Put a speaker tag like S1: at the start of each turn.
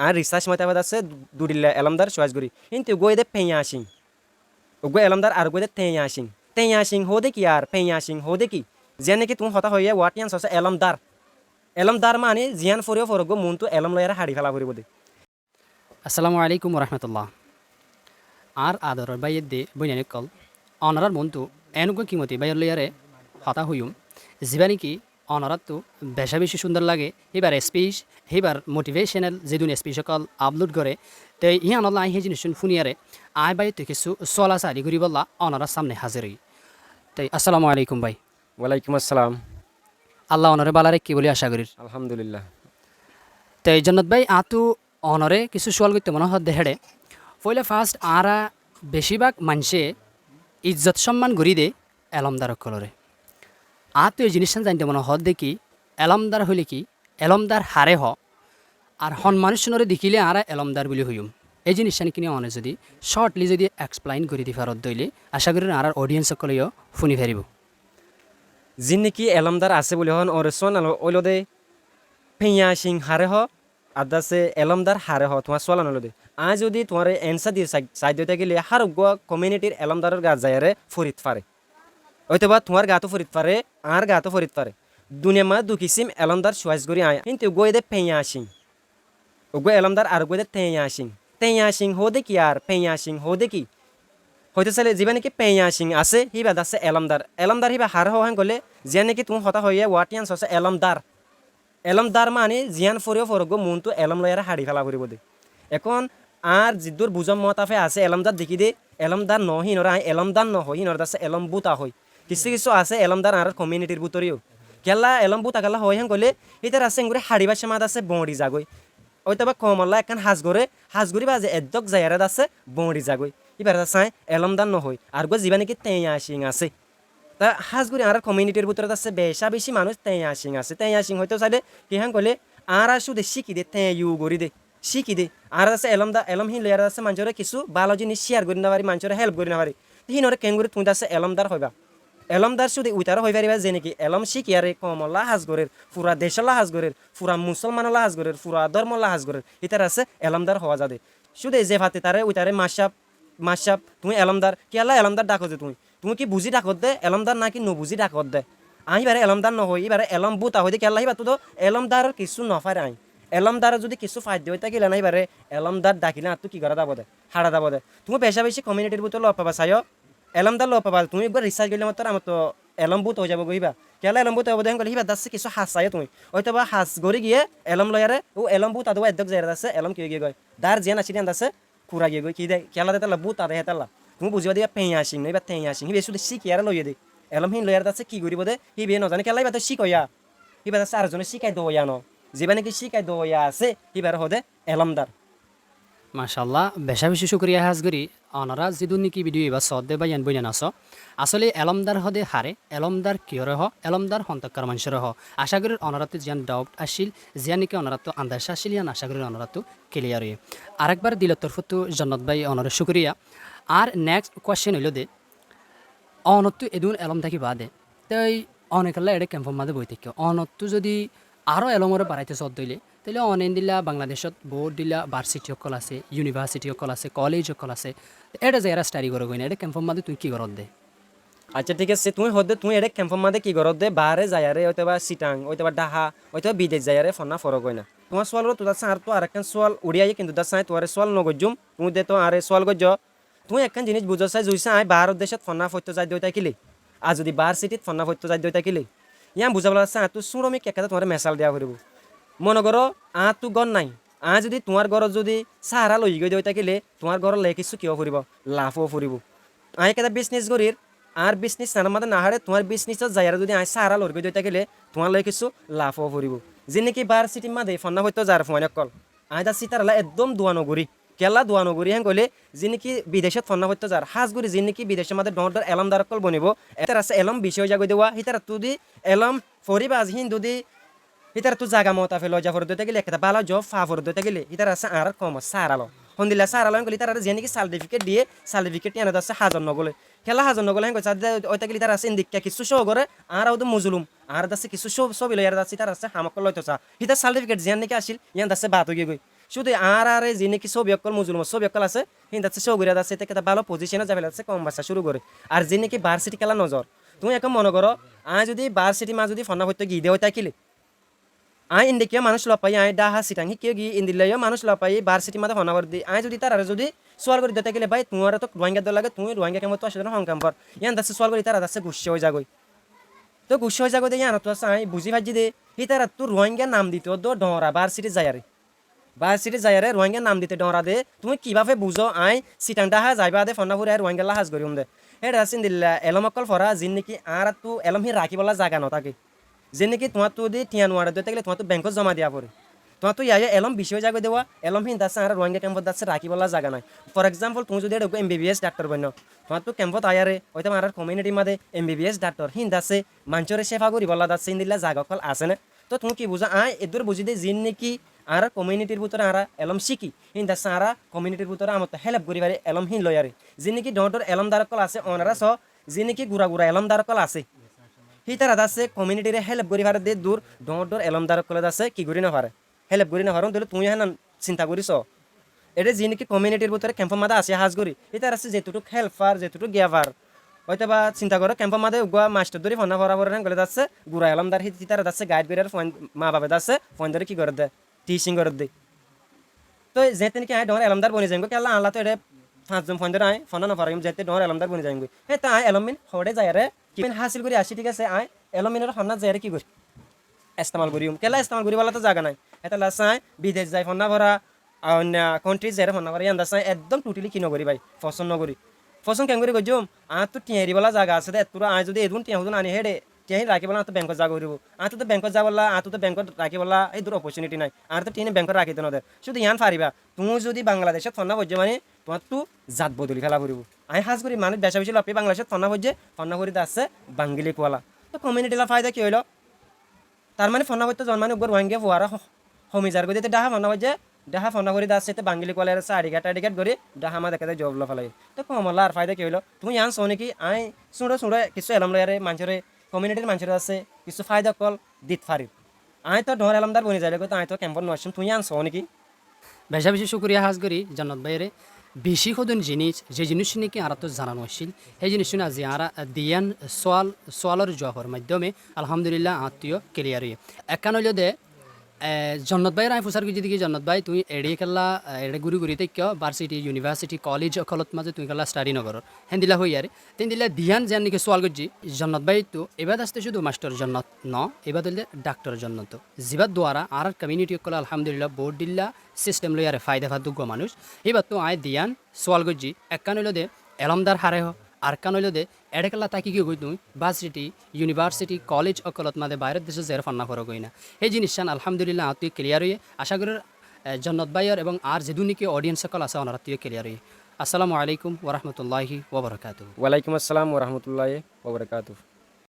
S1: আর research মতামত আছে দুডিল্লা এলমদার চয়েসগুড়ি কিন্তু গইদে পেঁয়া আসিং গো এলমদার আর গইদে তেঁয়া আসিং হোদে কি আর পেঁয়া আসিং হোদে কি যেনে কি তুমি হতা হইয়া ওয়াটিয়ান সসে এলমদার মানে জিয়ান ফরিও ফরগো মনটো এলম লয়ারে হাড়ি ফেলা ফুরিব দে।
S2: আসসালামু আলাইকুম রহমতুল্লাহ। আর আদরের বাইয়ের দে বৈনানিক কল অনারার মনটো এনুকো কিমতি বাইর লইয়ারে হতা হইম যিবা নাকি অনারাতো বেশা বেশি সুন্দর লাগে এবার স্পিচ এবার মোটিভেশনাল যেদিন স্পিচ সকল আপলোড করে তো ইহান আই সেই জিনিস শুনিয়ারে আই বাই তো কিছু চলা চারি ঘুরি বললা অনারার সামনে হাজির হই। তাই আসসালামু আলাইকুম ভাই।
S1: ওয়ালাইকুম আসসালাম।
S2: আল্লাহ অনরে বালারে কি বলি আশা করি।
S1: আলহামদুলিল্লাহ।
S2: তাই জন্নত ভাই আতু অনরে কিছু সোয়াল করতে মনে হয় দেহেড়ে পয়লা ফার্স্ট আরা বেশিরভাগ মানুষে ইজ্জত সম্মান গড়ি দে এলমদার কলরে তো এই জিনিসটা জানতে মনে হদ দেখি এলমদার হইলে কি এলমদার হারে হ আর হন মানুষজনরে দেখিলে আরা এলমদার বলে হইম এই জিনিসটা কিনে অনে যদি শর্টলি যদি এক্সপ্লেইন করে দি ফেরত দইলে আশা করি আর অডিয়েন্স সকলেও শুনি ফেরিব।
S1: যিন নাকি এলমদার আছে বলে হন অরেসন ওইলদে পেঁয়া সিং হারে হ আদাসে এলমদার হারে হ তোমার সোয়ালান হলো দে আজ যদি তোমার এনসার দিয়ে সাইড দিতে গেলে হার কমিউনিটির এলমদারের গা যায়ারে ফরিদ ফারে হয়তো বা তোমার গাতো ফরিদ পারে আর গাতো ফরিদ পারে দুনিয়া মা দুকিসিম এলমদার চয়েস করি আয় কিন্তু গই দে পেঁয়া সিং গো এলমদার আর গই দে তেঁয়া সিং হোদে কি আর পেঁয়া সিং হোদে কি হয়তো চাইলে যিবা নাকি পেঁয়া সিং আছে হিবা আছে এলমদার হিবা হার হওয়ান গলে যে নাকি তুমি হতা হইয়া ওয়াটিয়ান আছে এলমদার মানে জিয়ান ফরিও ফরগো মনটো এলম লয়ারে হাড়ি ফেলা ফুরিব দে। এখন আর যিদুর বুজম মতাফে আছে এলমদার দেখি দে এলমদার নহি নরা এলমদার নহয় নরা আছে এলম বুতা হয় কিছু কিছু আছে এলমদার আর কমিউনিটির ভিতরেও কেলা এলম বুতা কেলা হয় হ্যাঁ গলে এটার আছে এগুলো হাড়ি বাসে মাত আছে বড়ি যাগই হয়তো বা কমল্লা এখন হাজগরি বাজে একদক জায়গাত আছে বড়ি যাগই এবার চাই এলমদার নহয় আর গো যিবা নাকি তেঁয়া সিং আছে তা হাজগুড়ি আর কমিউনিটির ভিতরে আছে বেশি মানুষ তেঁয়া সিং হয়তো চাইলে কি হাং কলে আর শুধু শিখি দে তেঁয়ু গড়ি দে শিখি দে আর আছে এলম হিন লেয়ার আছে মানুষের কিছু ভালো জিনিস শেয়ার করি না পারি মানুষের হেল্প করি না পারি হিনরে কেঙ্গুরি তুমি আছে এলমদার হইবা এলমদার শুধু উইতার হয়ে পারিবা যে নাকি এলম শিখিয়ারে কমলা হাজগরের পুরা দেশলা হাজগরের পুরা মুসলমানলা হাজগরের পুরা ধর্মলা হাজগরের ইতার আছে এলমদার হওয়া যাবে শুধু যে ভাতে তারে উইতারে মাসাপ তুমি এলমদার কি আল্লাহ এলমদার ডাকো যে তুমি কি বুঝি ডাকত দে এলমদার নাকি নুবুঝি ডাকত দে আহিবারে এলমদার নহয় এবারে এলম বুতা হইতে কেলা আহিবা তো এলমদার কিছু নফারে আই এলমদার যদি কিছু ফায়দা হইতে গেলে না এবারে এলমদার ডাকিলে আর তুই কি করা দাবো দে হাড়া দাবো দে তুমি বেশি কমিউনিটির ভিতরে লব পাবা চাইও এলমদার লব পাবা তুমি একবার রিসার্চ করলে মাত্র আমার তো এলম বুত হয়ে যাবো গইবা কেলা এলম বুত হবো দেখলে হিবা দাসে কিছু হাস চাইও তুমি হয়তো বা হাস গড়ি গিয়ে এলম লয়ারে ও এলম বুত আদৌ একদম জায়গা আছে এলম কি গিয়ে গয় দার জেন আসি আছে কুড়া গিয়ে গই কি দে কেলা দে তালা বুত আদে হেতালা তুমি বুঝিবা দিয়া পেঁয়া সিং নইবা তেঁয়া সিং হিবে শুধু শিখিয়ারে লইয়ে দে এলম হিন লয়ার আছে কি করিব দে হিবে নজানে কেলাই বাতে শিকয়া হিবা আছে আরেকজনে শিকাই দইয়া ন যেবা নাকি শিকাই দইয়া আছে হিবার হদে এলমদার।
S2: মাশাল্লাহ বেশা বেশি শুক্রিয়া হাজগরি অনারা যিদু নাকি ভিডিও এবার সদ দে বা ইয়ান বইনা নাস আসলে এলমদার হদে হারে এলমদার কিয়রে হ এলমদার হন্তকার মানুষের হ আশা করি অনারাতে জিয়ান ডাউট আসিল জিয়া নাকি অনারাতো আন্দাজ আসিল ইয়ান আশা করি অনারাতো ক্লিয়ার হয়ে আরেকবার দিল তরফতো জন্নত ভাই অনারের শুক্রিয়া। আর নেক্সট কোয়েশ্চেন হইল দে অনত্তু এদুন এলম থাকি বাদে তাই অনেকাল্লা এটা ক্যাম্পর মাঝে বই থেকে অনত্তু যদি আরও এলমরে বাড়াইতে সদ দইলে তাহলে অনেক দিলা বাংলাদেশত বহুত দিলা ভার্সিটি সকল আছে ইউনিভার্সিটি সকল আছে কলেজ সকল আছে এটা যে এরা স্টাডি করে গই না এটা ক্যাম্পর মাঝে তুই কি করত দে।
S1: আচ্ছা ঠিক আছে তুমি হদে তুমি এটা ক্যাম্পর মাঝে কি করত দে বাহারে যায়ারে হয়তো বা সিটাং হয়তো বা ডাহা হয়তো বিদেশ যায়ারে ফনা ফরক হয় না তোমার সোয়াল তো দাস আর তো আর একখান সোয়াল উড়িয়াই কিন্তু দাস তোমার সোয়াল নগজুম তুমি দে তো আরে সোয়াল গজ তুমি একখান জিনিস বুঝো চাই জুইছা আই ভারত দেশত ফনা ফত্য যাই দই থাকিলে আর যদি বার সিটিত ফনা ফত্য যাই দই থাকিলে ইয়ান বুঝাবলা আছে তো সুরমিক একেটা তোমার মেসাল দেওয়া কৰিব মনে করো তো গর নাই যদি তোমার ঘরত যদি সাহারা লই গই দই থাকিলে তোমার ঘর লে কিছু কিয় ফুরিব লাভও ফুরিব একেটা বিজনেস করির আর বিজনেস নানার মাঝে নাহারে তোমার বিজনেসত যাই আর যদি সাহারা লই গই দই থাকিলে তোমার লে কিছু লাভও ফুরিব যে নাকি বার সিটির মাঝে ফনা ফত্য যার ফোন কল দা সিটারালা একদম দোয়ানগরি কেলা দোয়ানগরি হ্যাঁ কইলে যে নাকি বিদেশত ফন্না করতে যার হাজগুড়ি যে নাকি বিদেশের মধ্যে ডর এলম দ্বারকল বনিব এটার আছে এলম বিষয় জাগো দেওয়া হিতার তুদি এলম ফরিবা আজ হিন্দু দি হিতার তু জাগা মতা ফেলো যা ফর দিতে গেলে একটা ভালো জব ফা ফর দিতে গেলে হিতার আছে আর কম সারালো হন্দিলা সারালো কইলে তার যে নাকি সার্টিফিকেট দিয়ে সার্টিফিকেট টিয়ানো আছে হাজার নগলে খেলা হাজার নগলে হ্যাঁ কইছে ওইটা গেলে তার আছে ইন্দিকা কিছু শো করে আর ওদের মজলুম আর দাসে কিছু সব লইয়ার দাসি তার আছে হামক লইতো চা হিতার সার্টিফিকেট যে নাকি আসিল ইয়ান দাসে বাত গিয়ে গই শুধু আর যে নাকি ছবি অকল মুজুলমান ছবি অকল আছে কিন্তু আছে সৌগরিয়াত আছে এটা ভালো পজিশনে যাবে আছে কম বাচ্চা শুরু করে আর যে নাকি ভার্সিটি খেলা নজর তুমি এখন মনে করো যদি ভার্সিটি মা যদি ফনা হইতে গিয়ে দেওয়া তাকিলে ইন্ডিকে মানুষ লপাই ডাহা সিটাং হিকে গিয়ে ইন্দিলাইও মানুষ লপাই ভার্সিটি মাঝে ফনাবার দি যদি তার যদি সোয়াল করে দিতে গেলে ভাই তোমার তো রোহিঙ্গা দল লাগে তুমি রোহিঙ্গা কেমন তো আসলে হংকাম পর ইয়ান দাসে সোয়াল করে তারা দাসে গুছিয়ে হয়ে যাগই তো গুছিয়ে হয়ে যাগো দিয়ে তো বুঝি ভাজি দে হি তারা তো রোহিঙ্গা নাম দিতে তো ডরা ভার্সিটি যায়ারে রোহিঙ্গা নাম দিতে ডরা দে তুমি কিভাবে বুঝো সিটাং ডাহা যাইবা দে ফনাপুরে রোহিঙ্গা লাহাজ করি দে এটা আছে দিল্লা এলমকল ফরা যিন নাকি আর তো এলম হি রাখিবলা জাগা নথাকে যে নাকি তোমার তো যদি টিয়া নোয়ারে দিতে গেলে তোমার তো ব্যাংকত জমা দিয়া পড়ে তোমার তো ইয়া এলম বিষয় জায়গা দেওয়া এলম হিন দাসে আর রোহিঙ্গা ক্যাম্পত দাসে রাখিবলা জায়গা নাই ফর এক্সাম্পল তুমি যদি এটা এমবিবিএস ডাক্তার বন্য তোমার তো ক্যাম্পত আয়ারে হয়তো আমার কমিউনিটি মাঝে এমবিবিএস ডাক্তার হিন দাসে মানুষের সেবা করি বলা দাসে দিল্লা জায়গা কল আছে না তো তুমি কি বুঝা এদুর বুঝি দে যিন নাকি আর কমিউনিটির ভিতরে আর এলম শিখি হিন দাসে আর কমিউনিটির ভিতরে আমার হেল্প করি পারে এলম হিন লয়ারে যিন নাকি ডর এলম দ্বারকল আছে অনারা স যে নাকি গুড়া গুড়া এলম দ্বারকল আছে হি তারা দাসে কমিউনিটিরে হেল্প করি পারে দে দূর ডর এলম দ্বারকল দাসে কি করি না পারে হেল্প করি না পারো তাহলে তুমি হ্যাঁ চিন্তা করিস এটা যে নাকি কমিউনিটির ভিতরে ক্যাম্পের মাঝে আসে হাজ করি এটা আছে যেটুকু হেল্পার যেটুকু গিয়াভার হয়তো বা চিন্তা করো ক্যাম্পের মাঝে উগুয়া মাস্টার ধরে ফোনা ফরা করে গেলে যাচ্ছে গুড়া এলমদার হিতি তারা যাচ্ছে গাইড করে মা বাবা যাচ্ছে ফোন ধরে কি করে দেয় টিচিং করে দেয় তো যেতে নাকি ডর এলমদার বনে যাইব কেলা আল্লাহ তো এটা 5 জন ফোন ধরে ফোনা না পারিম যেতে ডর এলমদার বনে যাইব হ্যাঁ তা এলমিন হড়ে যায় রে কি হাসিল করে আসি ঠিক আছে এলমিনের ফোনা যায় কি করি ইস্তেমাল করিম কেলা ইস্তেমাল করি বলা তো জায়গা নাই এটা লাসাই বিদেশ যায় ফোনা ভরা অন্য কন্ট্রিজ যায় ফোনা ভরা ইয়ান্দা চাই একদম টোটালি কি নকরি ভাই পছন্দ নকরি পছন্দ কেন করি গজম তো টিয়ারি বলা জায়গা আছে তোরা যদি এদুন টিয়া হুদুন আনি হেডে টিয়াহি রাখি বলা তো ব্যাংকত যা করিব তো ব্যাংকত যা বলা তো ব্যাংকত রাখি বলা এই দূর অপরচুনিটি নাই আর তো টিনে ব্যাংকত রাখিতে নদে শুধু ইয়ান পারিবা তুমি যদি বাংলাদেশত ফোনা বজ্জে মানে তোমার তো জাত বদলি ফেলা করিব হাজ করি মানুষ বেশা বেশি লাপি বাংলাদেশত ফোনা বজ্জে ফোনা করি আছে বাঙ্গিলি কোয়ালা তো কমিউনিটিলা ফায়দা কি হইল তার মানে ফোনা করতে জন্মানে উপর ওয়াঙ্গে ফুয়ারা হমিজার করে ডাহা ফোনা যে ডাহা ফোনা করে দাস বাঙ্গিলি কলের আড়িঘাট করে ডাহা আমার দেখা যায় জব ফেলাই তো কমলা আর ফায়দা কি হইলো তুমি ইয়ান শো নাকি শুঁড়ে কিছু এলাম লয়ারে মানুষের কমিউনিটির মানুষের আছে কিছু ফায়দা কল দিত ফারি তো ডর এলামদার বনি যাইলে তো তো ক্যাম্পর নয় তুই ইয়ান শো নাকি
S2: বেশা বেশি শুক্রিয়া হাজ করি জান্নাত ভাইয়েরে বেশি সদন জিনিস যে জিনিস নাকি আর তো জানানো আসছিল সেই জিনিস আজি আর দিয়ান সোয়ালের জবাবের মাধ্যমে আলহামদুলিল্লাহ আত্মীয় ক্লিয়ার হয়ে একান হইল দে জন্নত ভাইয়ের আমি ফুসার দিকে জন্নত ভাই তুমি এড়ে খেলা এড়ে ঘুরি ঘুরিতে কিয় ভার্সিটি ইউনিভার্সিটি কলেজ অকলত মাঝে তুমি খেলা স্টাডি নগর হেন দিলা হই আর তেন দিলা দিয়ান যেন নাকি সোয়াল করছি জন্নত ভাই তো এবার আসতে শুধু মাস্টার জন্নত ন এবার দিলে ডাক্তার জন্নত জিবার দ্বারা আর কমিউনিটি কলা আলহামদুলিল্লাহ বোর্ড দিল্লা সিস্টেম লই আর ফায়দা ফাদুগ্য মানুষ এবার তো দিয়ান সোয়াল করছি একান হইল দে এলমদার হারে হ আর কান হইল দে এড়েকেলা তাকি কি গই তুমি ভার্সিটি ইউনিভার্সিটি কলেজ অকলত মাদে বাইরের দেশে জের ফান্না করো গই না এই জিনিসটান আলহামদুলিল্লাহ তুই ক্লিয়ার হয়ে আশা করি জন্নত ভাইয়ের এবং আর যে দুনিকে অডিয়েন্স সকল আছে ওনারা তুই ক্লিয়ার হয়ে আসসালামু আলাইকুম ওরহমতুল্লাহি ওবরাকাতুহু
S1: ওয়ালাইকুম আসসালাম ওরহমতুল্লাহি ওবরাকাতুহু